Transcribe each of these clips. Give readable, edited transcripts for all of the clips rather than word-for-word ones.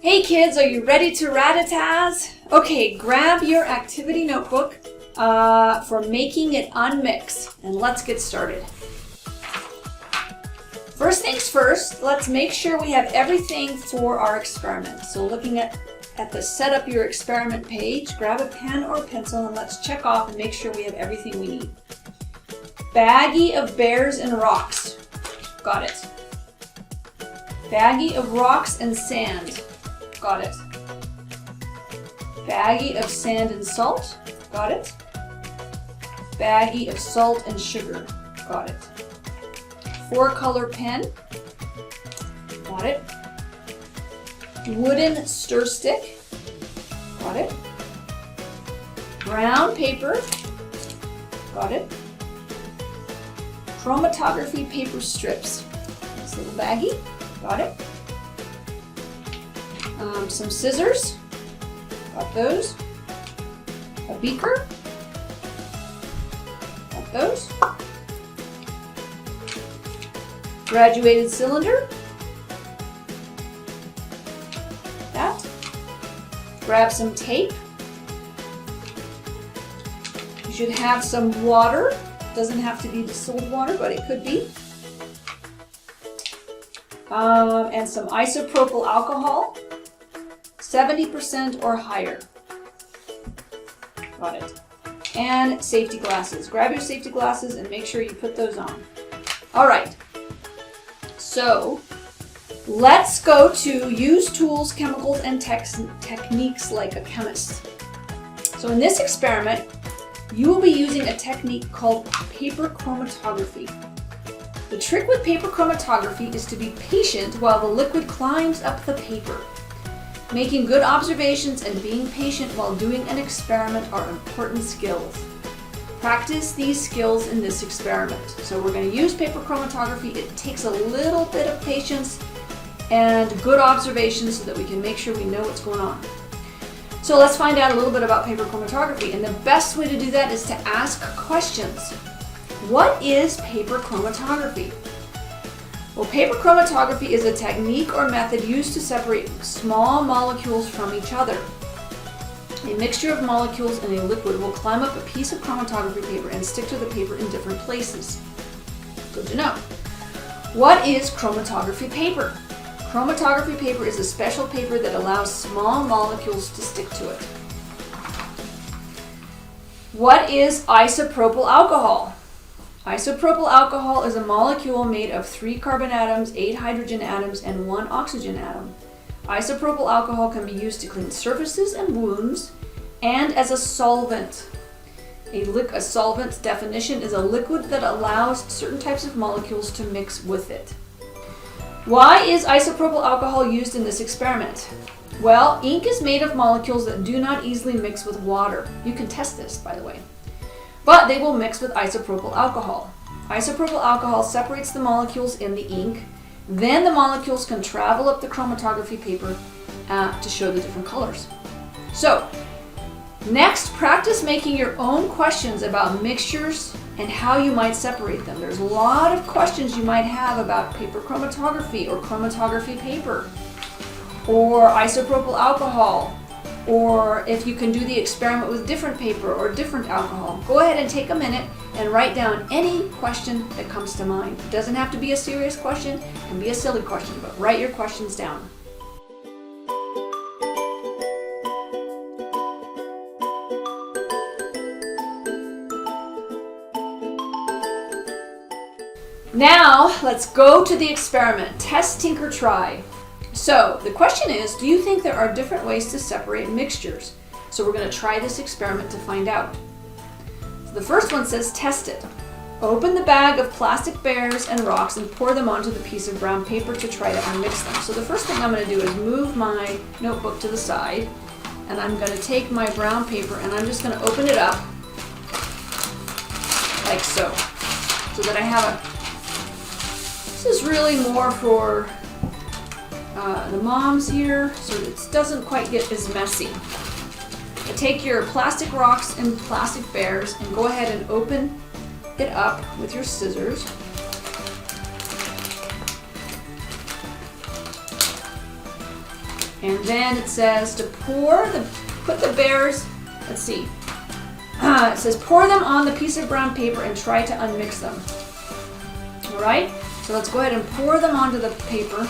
Hey kids, are you ready to rat-a-taz? Okay, grab your activity notebook for making it unmix, and let's get started. First things first, let's make sure we have everything for our experiment. So looking at the set up your experiment page, grab a pen or pencil and let's check off and make sure we have everything we need. Baggie of bears and rocks. Got it. Baggie of rocks and sand. Got it. Baggie of sand and salt. Got it. Baggie of salt and sugar. Got it. 4-color pen. Got it. Wooden stir stick. Got it. Brown paper. Got it. Chromatography paper strips. This little baggie. Got it. Some scissors. Got those. A beaker. Got those. Graduated cylinder. That. Grab some tape. You should have some water. Doesn't have to be distilled water, but it could be. And some isopropyl alcohol, 70% or higher. Got it. And safety glasses. Grab your safety glasses and make sure you put those on. All right. So let's go to use tools, chemicals, and techniques like a chemist. So in this experiment, you will be using a technique called paper chromatography. The trick with paper chromatography is to be patient while the liquid climbs up the paper. Making good observations and being patient while doing an experiment are important skills. Practice these skills in this experiment. So we're going to use paper chromatography. It takes a little bit of patience and good observations so that we can make sure we know what's going on. So let's find out a little bit about paper chromatography. And the best way to do that is to ask questions. What is paper chromatography? Well, paper chromatography is a technique or method used to separate small molecules from each other. A mixture of molecules in a liquid will climb up a piece of chromatography paper and stick to the paper in different places. Good to know. What is chromatography paper? Chromatography paper is a special paper that allows small molecules to stick to it. What is isopropyl alcohol? Isopropyl alcohol is a molecule made of 3 carbon atoms, 8 hydrogen atoms, and 1 oxygen atom. Isopropyl alcohol can be used to clean surfaces and wounds and as a solvent. A solvent's definition is a liquid that allows certain types of molecules to mix with it. Why is isopropyl alcohol used in this experiment? Well, ink is made of molecules that do not easily mix with water. You can test this, by the way. But they will mix with isopropyl alcohol. Isopropyl alcohol separates the molecules in the ink. Then the molecules can travel up the chromatography paper to show the different colors. So, next, practice making your own questions about mixtures and how you might separate them. There's a lot of questions you might have about paper chromatography or chromatography paper or isopropyl alcohol, or if you can do the experiment with different paper or different alcohol. Go ahead and take a minute and write down any question that comes to mind. It doesn't have to be a serious question, it can be a silly question, but write your questions down. Now, let's go to the experiment. Test, tinker, try. So, the question is, do you think there are different ways to separate mixtures? So we're going to try this experiment to find out. So the first one says, test it. Open the bag of plastic bears and rocks and pour them onto the piece of brown paper to try to unmix them. So the first thing I'm going to do is move my notebook to the side, and I'm going to take my brown paper and I'm just going to open it up like so that I have a... This is really more for the moms here, so it doesn't quite get as messy. But take your plastic rocks and plastic bears and go ahead and open it up with your scissors. And then it says to put the bears, let's see. It says pour them on the piece of brown paper and try to unmix them. All right, so let's go ahead and pour them onto the paper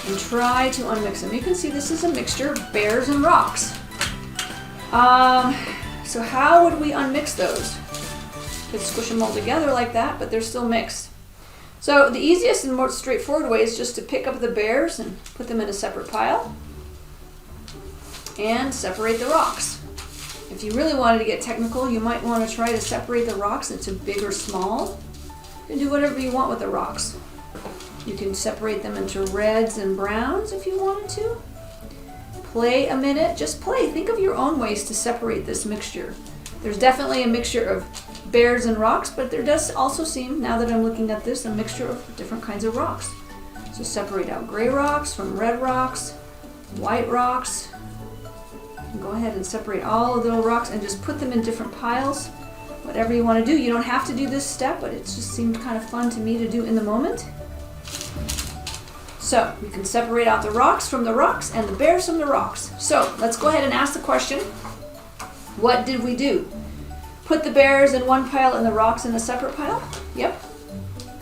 and try to unmix them. You can see this is a mixture of bears and rocks. So how would we unmix those? Could squish them all together like that, but they're still mixed. So the easiest and most straightforward way is just to pick up the bears and put them in a separate pile and separate the rocks. If you really wanted to get technical, you might want to try to separate the rocks into big or small. You can do whatever you want with the rocks. You can separate them into reds and browns if you wanted to. Play a minute, just play. Think of your own ways to separate this mixture. There's definitely a mixture of bears and rocks, but there does also seem, now that I'm looking at this, a mixture of different kinds of rocks. So separate out gray rocks from red rocks, white rocks. And go ahead and separate all of the little rocks and just put them in different piles. Whatever you want to do. You don't have to do this step, but it just seemed kind of fun to me to do in the moment. So we can separate out the rocks from the rocks and the bears from the rocks. So let's go ahead and ask the question, what did we do? Put the bears in one pile and the rocks in a separate pile? Yep,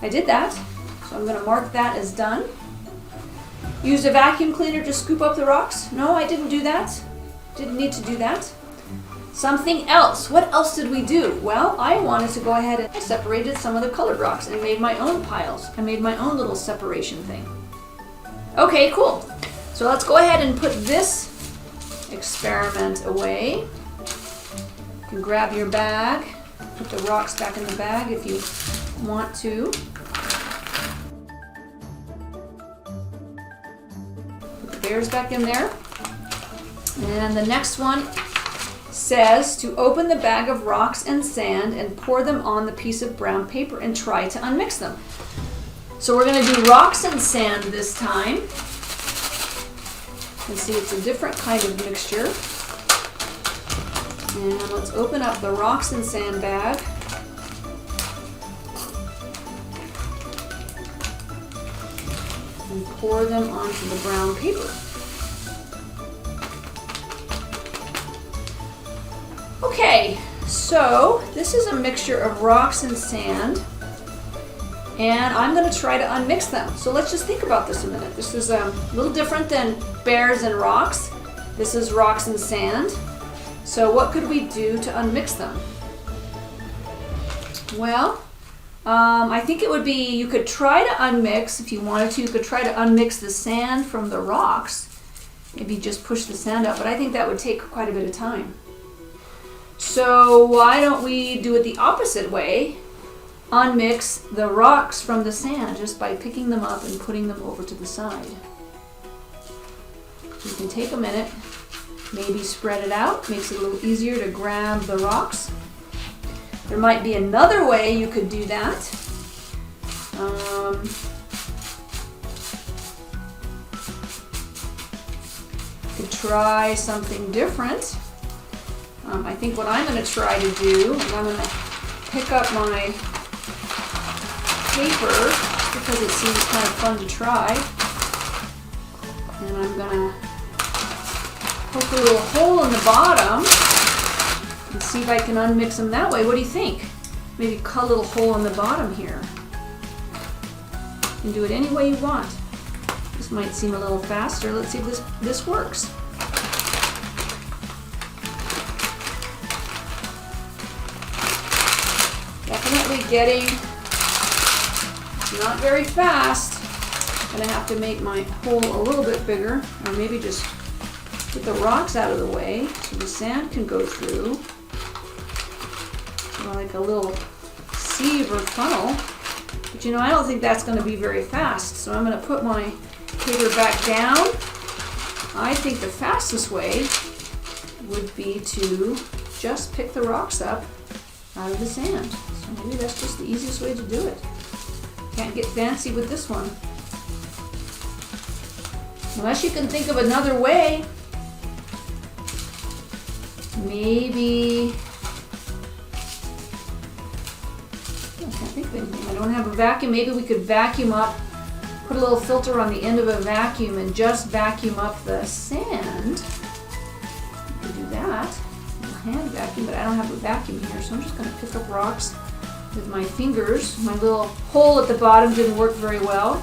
I did that. So I'm going to mark that as done. Used a vacuum cleaner to scoop up the rocks? No, I didn't do that. Didn't need to do that. Something else. What else did we do? Well, I wanted to go ahead and I separated some of the colored rocks and made my own piles. I made my own little separation thing. Okay, cool. So let's go ahead and put this experiment away. You can grab your bag, put the rocks back in the bag if you want to. Put the bears back in there. And the next one says to open the bag of rocks and sand and pour them on the piece of brown paper and try to unmix them. So we're going to do rocks and sand this time. And see, it's a different kind of mixture. And let's open up the rocks and sand bag. And pour them onto the brown paper. Okay, so this is a mixture of rocks and sand. And I'm going to try to unmix them. So let's just think about this a minute. This is a little different than bears and rocks. This is rocks and sand. So what could we do to unmix them? Well, I think it would be, you could try to unmix, if you wanted to, you could try to unmix the sand from the rocks. Maybe just push the sand out, but I think that would take quite a bit of time. So why don't we do it the opposite way? Unmix the rocks from the sand just by picking them up and putting them over to the side. You can take a minute, maybe spread it out, makes it a little easier to grab the rocks. There might be another way you could do that. You could try something different. I think what I'm going to try to do is I'm going to pick up my paper because it seems kind of fun to try, and I'm gonna poke a little hole in the bottom and see if I can unmix them that way. What do you think? Maybe cut a little hole in the bottom here. You can do it any way you want. This might seem a little faster. Let's see if this works. Definitely getting not very fast. I'm gonna have to make my hole a little bit bigger, or maybe just put the rocks out of the way so the sand can go through. Like a little sieve or funnel. But you know, I don't think that's gonna be very fast. So I'm gonna put my paper back down. I think the fastest way would be to just pick the rocks up out of the sand. So maybe that's just the easiest way to do it. Can't get fancy with this one. Unless you can think of another way. Maybe, I can't think of anything. I don't have a vacuum. Maybe we could vacuum up put a little filter on the end of a vacuum and just vacuum up the sand. You can do that. Hand vacuum, but I don't have a vacuum here, so I'm just going to pick up rocks with my fingers. My little hole at the bottom didn't work very well.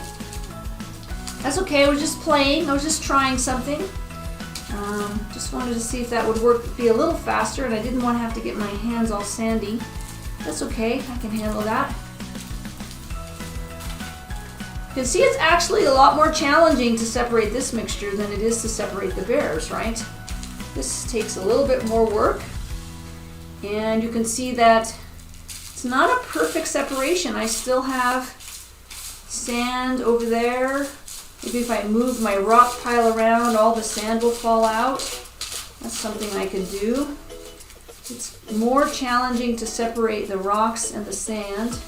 That's okay, I was just playing, I was just trying something. Just wanted to see if that would work, be a little faster, and I didn't want to have to get my hands all sandy. That's okay, I can handle that. You can see it's actually a lot more challenging to separate this mixture than it is to separate the bears, right? This takes a little bit more work, and you can see that it's not a perfect separation. I still have sand over there. Maybe if I move my rock pile around, all the sand will fall out. That's something I could do. It's more challenging to separate the rocks and the sand.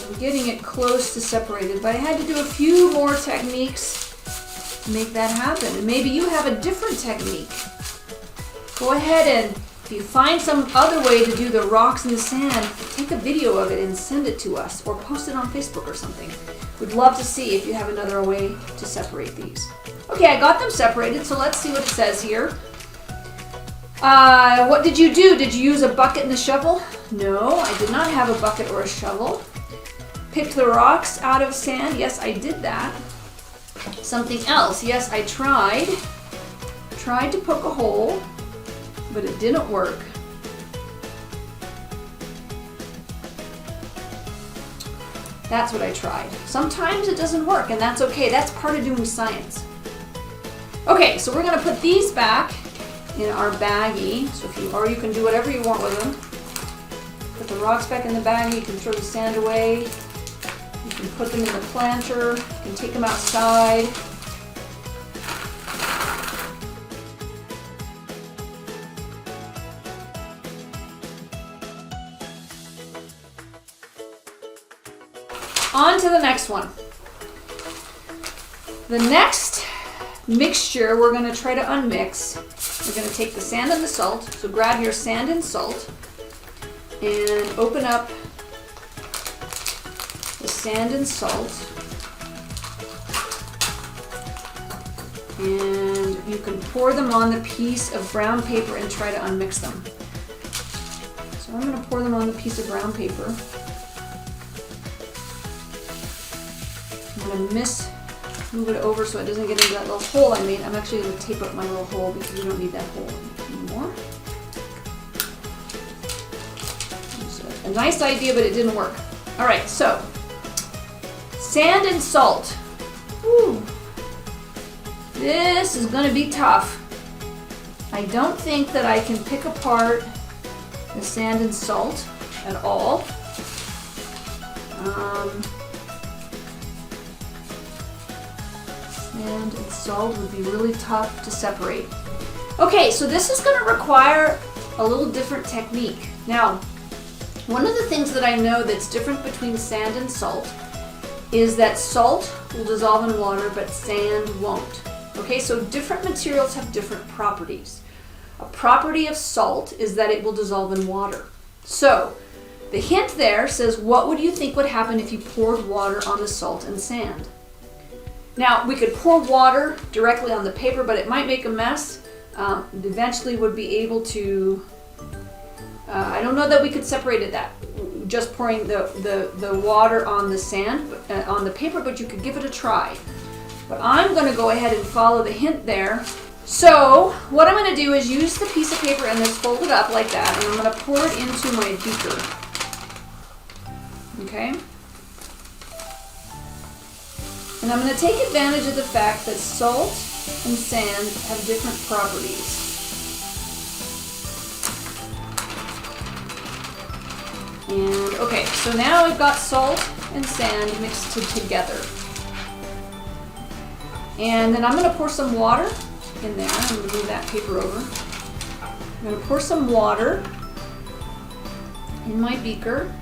I'm getting it close to separated, but I had to do a few more techniques to make that happen. And maybe you have a different technique. Go ahead and if you find some other way to do the rocks and the sand, take a video of it and send it to us or post it on Facebook or something. We'd love to see if you have another way to separate these. Okay, I got them separated, so let's see what it says here. What did you do? Did you use a bucket and a shovel? No, I did not have a bucket or a shovel. Picked the rocks out of sand? Yes, I did that. Something else? Yes, I tried. Tried to poke a hole, but it didn't work. That's what I tried. Sometimes it doesn't work, and that's okay. That's part of doing science. Okay, so we're gonna put these back in our baggie. So or you can do whatever you want with them. Put the rocks back in the baggie. You can throw the sand away. You can put them in the planter. You can take them outside. On to the next one. The next mixture we're going to try to unmix. We're going to take the sand and the salt. So grab your sand and salt and open up the sand and salt. And you can pour them on the piece of brown paper and try to unmix them. So I'm going to pour them on the piece of brown paper. I'm going to move it over so it doesn't get into that little hole I made. I'm actually going to tape up my little hole because we don't need that hole anymore. A nice idea, but it didn't work. All right, so sand and salt. Whew. This is going to be tough. I don't think that I can pick apart the sand and salt at all. Sand and salt would be really tough to separate. Okay, so this is going to require a little different technique. Now, one of the things that I know that's different between sand and salt is that salt will dissolve in water, but sand won't. Okay, so different materials have different properties. A property of salt is that it will dissolve in water. So, the hint there says, what would you think would happen if you poured water on the salt and sand? Now, we could pour water directly on the paper, but it might make a mess. Eventually would be able to, I don't know that we could separate it that, just pouring the water on the sand, on the paper, but you could give it a try. But I'm going to go ahead and follow the hint there. So, what I'm going to do is use the piece of paper and just fold it up like that, and I'm going to pour it into my beaker. Okay? And I'm going to take advantage of the fact that salt and sand have different properties. And okay, so now I've got salt and sand mixed together. And then I'm going to pour some water in there. I'm going to move that paper over. I'm going to pour some water in my beaker.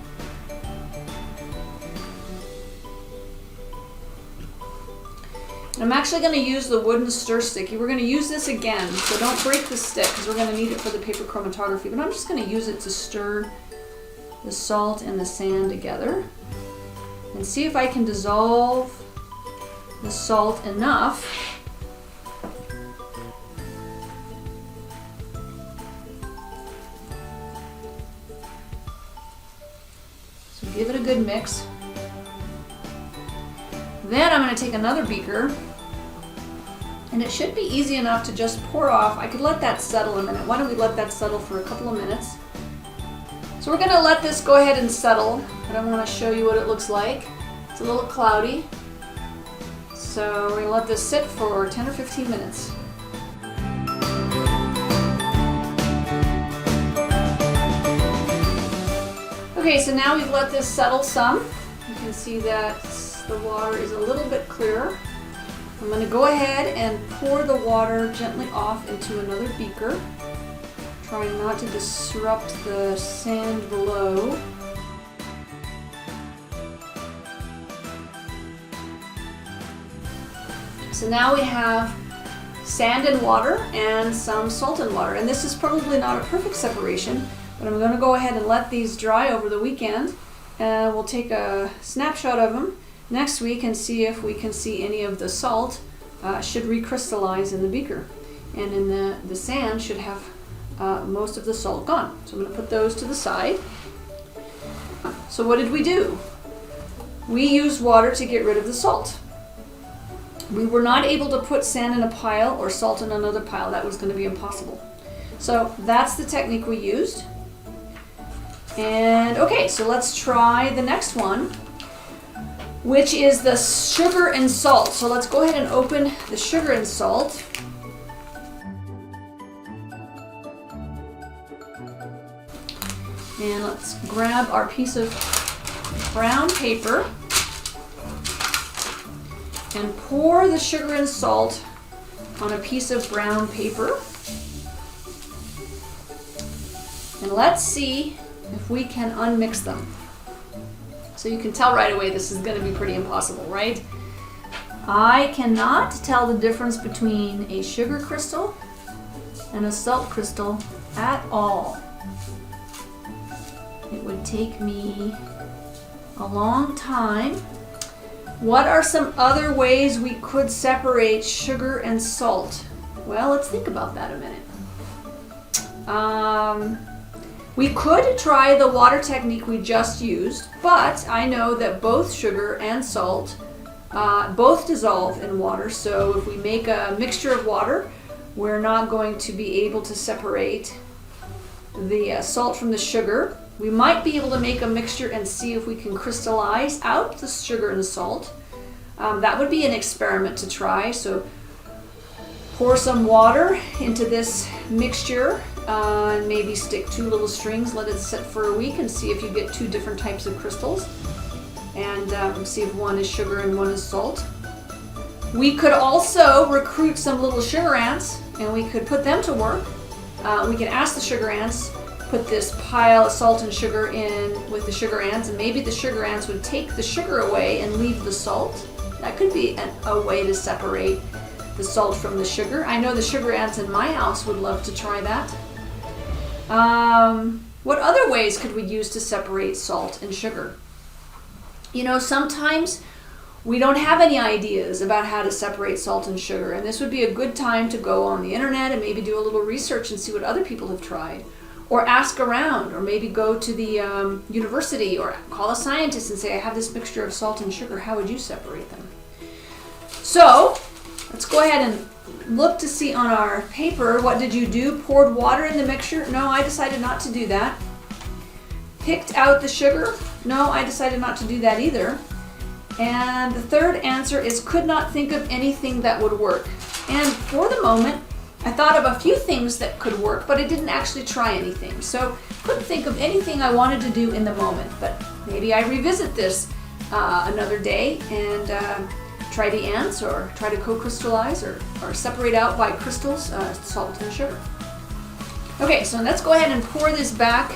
I'm actually going to use the wooden stir stick. We're going to use this again, so don't break the stick because we're going to need it for the paper chromatography. But I'm just going to use it to stir the salt and the sand together. and see if I can dissolve the salt enough so give it a good mix. Then I'm going to take another beaker, and it should be easy enough to just pour off. I could let that settle a minute. Why don't we let that settle for a couple of minutes? So we're going to let this go ahead and settle, but I want to show you what it looks like. It's a little cloudy. So we're going to let this sit for 10 or 15 minutes. Okay, so now we've let this settle some. You can see that the water is a little bit clearer. I'm going to go ahead and pour the water gently off into another beaker, trying not to disrupt the sand below. So now we have sand and water and some salt and water. And this is probably not a perfect separation, but I'm going to go ahead and let these dry over the weekend. And we'll take a snapshot of them next week and see if we can see any of the salt should recrystallize in the beaker. And in the sand should have most of the salt gone. So I'm going to put those to the side. So what did we do? We used water to get rid of the salt. We were not able to put sand in a pile or salt in another pile. That was going to be impossible. So that's the technique we used. And okay, so let's try the next one, which is the sugar and salt. So let's go ahead and open the sugar and salt. And let's grab our piece of brown paper and pour the sugar and salt on a piece of brown paper. And let's see if we can unmix them. So you can tell right away this is going to be pretty impossible, right? I cannot tell the difference between a sugar crystal and a salt crystal at all. It would take me a long time. What are some other ways we could separate sugar and salt? Well, let's think about that a minute. We could try the water technique we just used, but I know that both sugar and salt both dissolve in water. So if we make a mixture of water, we're not going to be able to separate the salt from the sugar. We might be able to make a mixture and see if we can crystallize out the sugar and salt. That would be an experiment to try. So pour some water into this mixture and maybe stick 2 little strings, let it sit for a week and see if you get 2 different types of crystals, and see if one is sugar and one is salt. We could also recruit some little sugar ants and we could put them to work. We can ask the sugar ants, put this pile of salt and sugar in with the sugar ants, and maybe the sugar ants would take the sugar away and leave the salt. That could be a way to separate the salt from the sugar. I know the sugar ants in my house would love to try that. What other ways could we use to separate salt and sugar? You know, sometimes we don't have any ideas about how to separate salt and sugar, and this would be a good time to go on the internet and maybe do a little research and see what other people have tried. Or ask around, or maybe go to the university or call a scientist and say, I have this mixture of salt and sugar, how would you separate them? So let's go ahead and look to see on our paper, what did you do? Poured water in the mixture? No, I decided not to do that. Picked out the sugar? No, I decided not to do that either. And the third answer is could not think of anything that would work. And for the moment, I thought of a few things that could work, but I didn't actually try anything. So couldn't think of anything I wanted to do in the moment, but maybe I revisit this another day and try the ants or try to co-crystallize or separate out by crystals salt and sugar. Okay, so let's go ahead and pour this back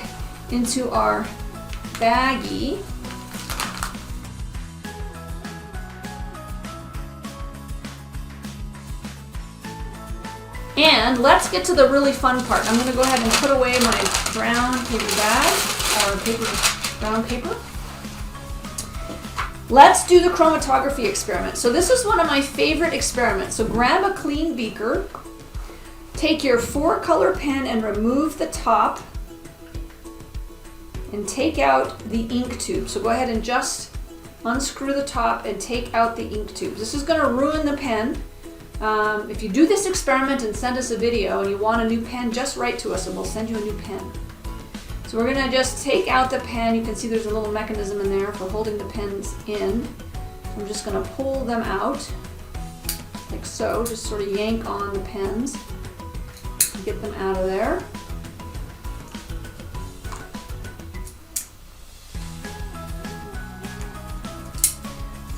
into our baggie. And let's get to the really fun part. I'm going to go ahead and put away my brown paper bag, or brown paper. Let's do the chromatography experiment. So this is one of my favorite experiments. So grab a clean beaker, take your 4-color pen and remove the top, and take out the ink tube. So go ahead and just unscrew the top and take out the ink tubes. This is going to ruin the pen. If you do this experiment and send us a video and you want a new pen, just write to us and we'll send you a new pen. So we're going to just take out the pen. You can see there's a little mechanism in there for holding the pens in. I'm just going to pull them out like so, just sort of yank on the pens and get them out of there.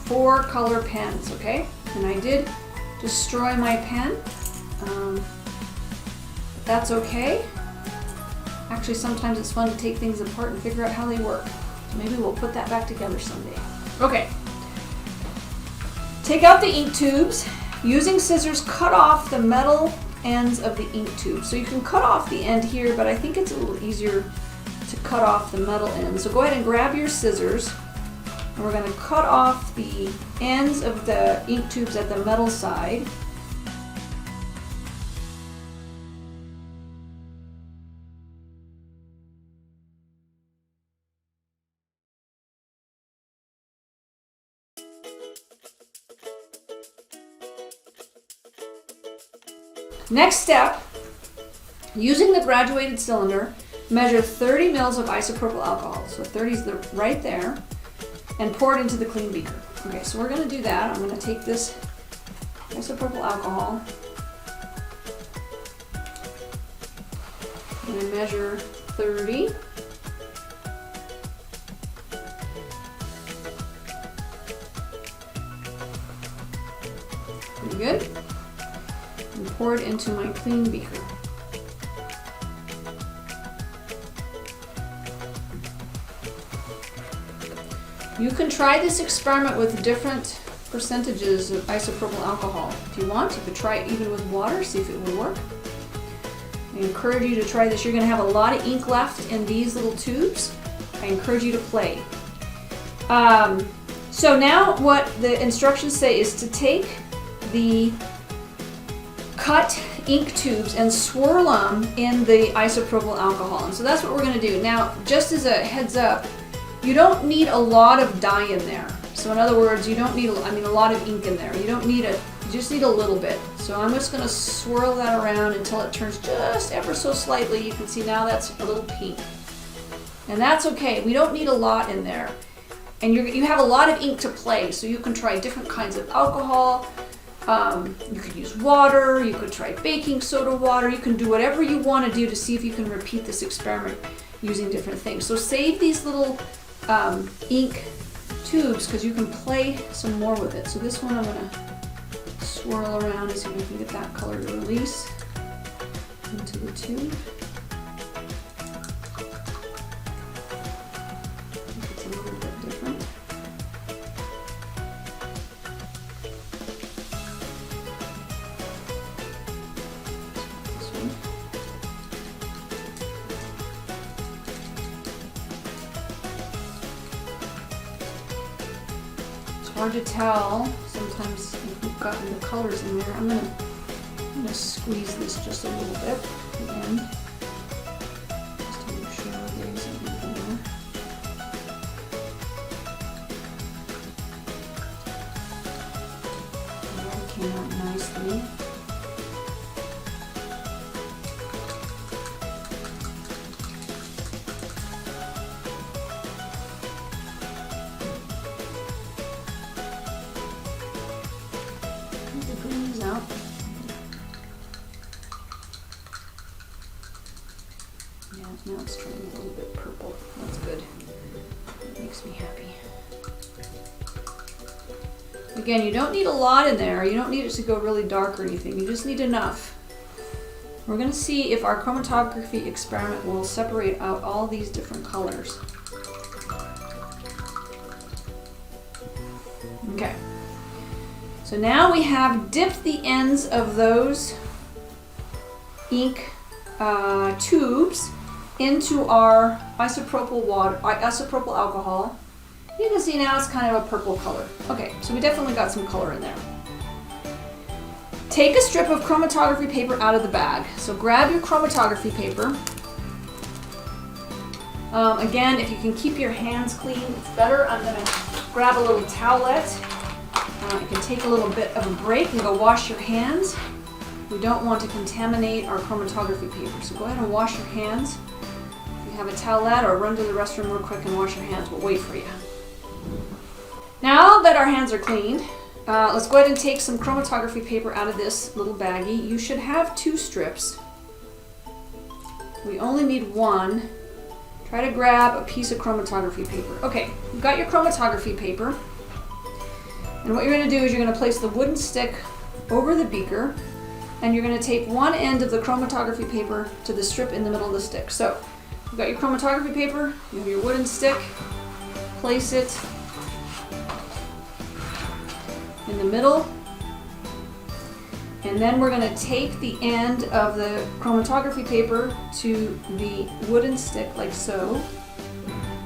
Four color pens, okay? And I did destroy my pen, but that's okay. Actually, sometimes it's fun to take things apart and figure out how they work. So maybe we'll put that back together someday. Okay. Take out the ink tubes. Using scissors, cut off the metal ends of the ink tube. So you can cut off the end here, but I think it's a little easier to cut off the metal end. So go ahead and grab your scissors, and we're going to cut off the ends of the ink tubes at the metal side. Next step, using the graduated cylinder, measure 30 mils of isopropyl alcohol. So 30 is right there, and pour it into the clean beaker. Okay, so we're going to do that. I'm going to take this isopropyl alcohol and I measure 30. Pretty good. And pour it into my clean beaker. You can try this experiment with different percentages of isopropyl alcohol. If you want, you could try it even with water, see if it would work. I encourage you to try this. You're going to have a lot of ink left in these little tubes. I encourage you to play. So now what the instructions say is to take the cut ink tubes and swirl them in the isopropyl alcohol. And so that's what we're going to do. Now, just as a heads up, you don't need a lot of dye in there. So in other words, you don't need, a lot of ink in there. You just need a little bit. So I'm just going to swirl that around until it turns just ever so slightly. You can see now that's a little pink. And that's okay. We don't need a lot in there. And you have a lot of ink to play, so you can try different kinds of alcohol. You could use water, you could try baking soda water, you can do whatever you want to do to see if you can repeat this experiment using different things. So save these little ink tubes because you can play some more with it. So this one I'm going to swirl around and see if I can get that color to release into the tube. It's a little bit different. Hard to tell sometimes if we've gotten the colors in there. I'm gonna squeeze this just a little bit at the end, just to make sure there isn't anything there. And that came out nicely. Out. Yeah, now it's turning a little bit purple. That's good. That makes me happy. Again, you don't need a lot in there. You don't need it to go really dark or anything. You just need enough. We're going to see if our chromatography experiment will separate out all these different colors. Okay. So now we have dipped the ends of those ink tubes into our isopropyl alcohol, You can see now it's kind of a purple color. Okay, so we definitely got some color in there. Take a strip of chromatography paper out of the bag. So grab your chromatography paper. Again, if you can keep your hands clean, it's better. I'm going to grab a little towelette. You can take a little bit of a break and go wash your hands. We don't want to contaminate our chromatography paper. So go ahead and wash your hands. If you have a towelette, or run to the restroom real quick and wash your hands. We'll wait for you. Now that our hands are cleaned, let's go ahead and take some chromatography paper out of this little baggie. You should have 2 strips. We only need 1. Try to grab a piece of chromatography paper. Okay, you've got your chromatography paper. And what you're going to do is you're going to place the wooden stick over the beaker, and you're going to tape one end of the chromatography paper to the strip in the middle of the stick. So you've got your chromatography paper, you have your wooden stick, place it in the middle, and then we're going to tape the end of the chromatography paper to the wooden stick like so.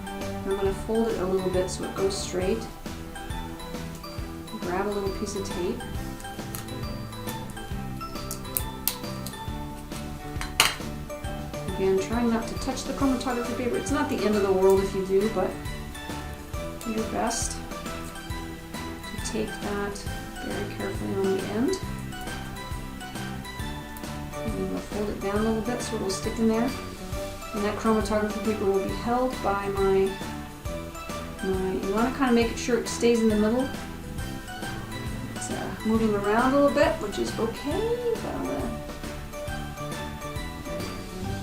I'm going to fold it a little bit so it goes straight. Grab a little piece of tape. Again, trying not to touch the chromatography paper. It's not the end of the world if you do, but do your best to take that very carefully on the end. And I'm going to fold it down a little bit so it will stick in there. And that chromatography paper will be held by you want to kind of make sure it stays in the middle. It's moving around a little bit, which is okay, but I'm going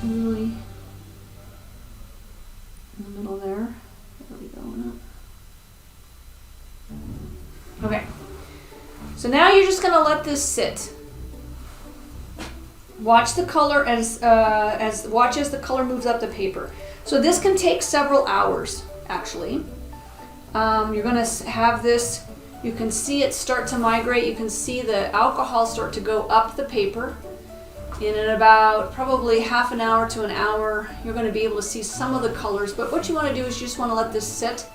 to really in the middle there. There we go. Okay. So now you're just going to let this sit. Watch the color as the color moves up the paper. So this can take several hours, actually. You're going to have this. You can see it start to migrate. You can see the alcohol start to go up the paper. In about probably half an hour to an hour, you're going to be able to see some of the colors. But what you want to do is you just want to let this sit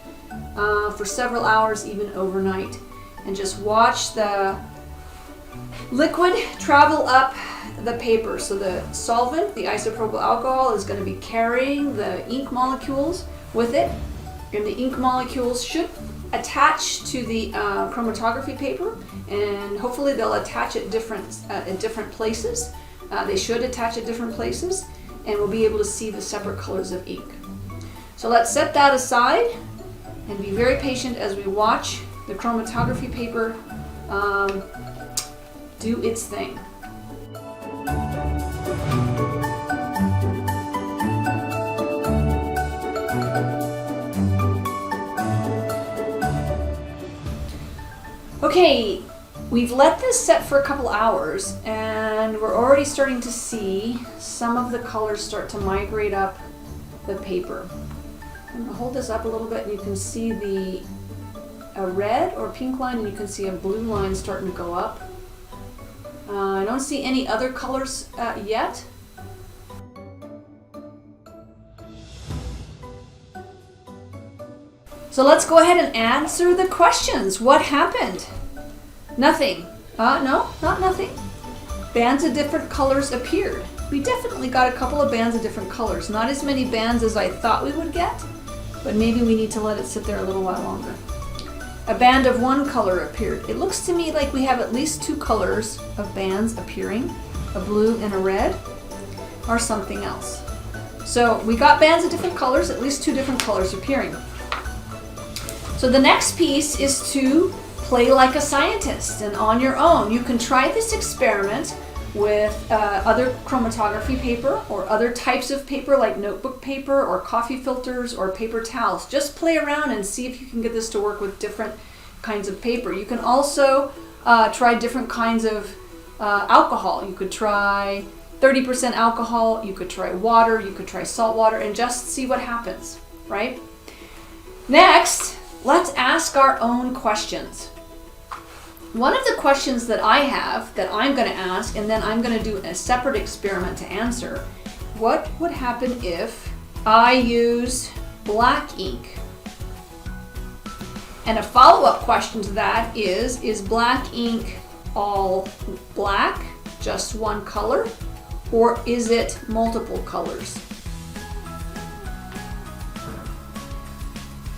for several hours, even overnight, and just watch the liquid travel up the paper. So the solvent, the isopropyl alcohol, is going to be carrying the ink molecules with it, and the ink molecules should attach to the chromatography paper, and hopefully they'll attach at different places. They should attach at different places, and we'll be able to see the separate colors of ink. So let's set that aside and be very patient as we watch the chromatography paper do its thing. Okay, we've let this set for a couple hours, and we're already starting to see some of the colors start to migrate up the paper. I'm going to hold this up a little bit, and you can see a red or pink line, and you can see a blue line starting to go up. I don't see any other colors yet. So let's go ahead and answer the questions. What happened? Nothing. No, not nothing. Bands of different colors appeared. We definitely got a couple of bands of different colors. Not as many bands as I thought we would get, but maybe we need to let it sit there a little while longer. A band of one color appeared. It looks to me like we have at least 2 colors of bands appearing, a blue and a red, or something else. So we got bands of different colors, at least 2 different colors appearing. So the next piece is to play like a scientist, and on your own. You can try this experiment with other chromatography paper or other types of paper like notebook paper or coffee filters or paper towels. Just play around and see if you can get this to work with different kinds of paper. You can also try different kinds of alcohol. You could try 30% alcohol, you could try water, you could try salt water, and just see what happens, right? Next, let's ask our own questions. One of the questions that I have that I'm going to ask, and then I'm going to do a separate experiment to answer, what would happen if I use black ink? And a follow-up question to that is black ink all black, just one color, or is it multiple colors?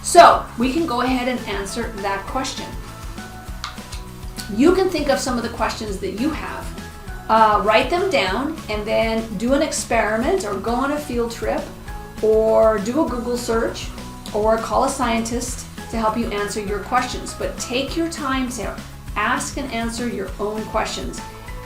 So we can go ahead and answer that question. You can think of some of the questions that you have. Write them down and then do an experiment or go on a field trip or do a Google search or call a scientist to help you answer your questions. But take your time to ask and answer your own questions.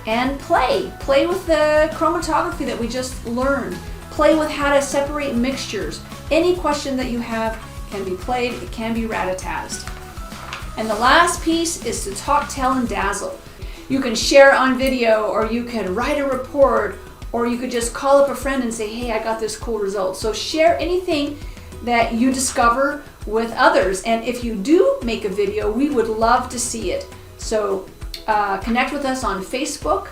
And play with the chromatography that we just learned. Play with how to separate mixtures. Any question that you have can be played, it can be rat-a-tazzed. And the last piece is to talk, tell, and dazzle. You can share on video, or you can write a report, or you could just call up a friend and say, hey, I got this cool result. So share anything that you discover with others. And if you do make a video, we would love to see it. So connect with us on Facebook,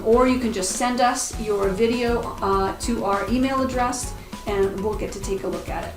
or you can just send us your video to our email address, and we'll get to take a look at it.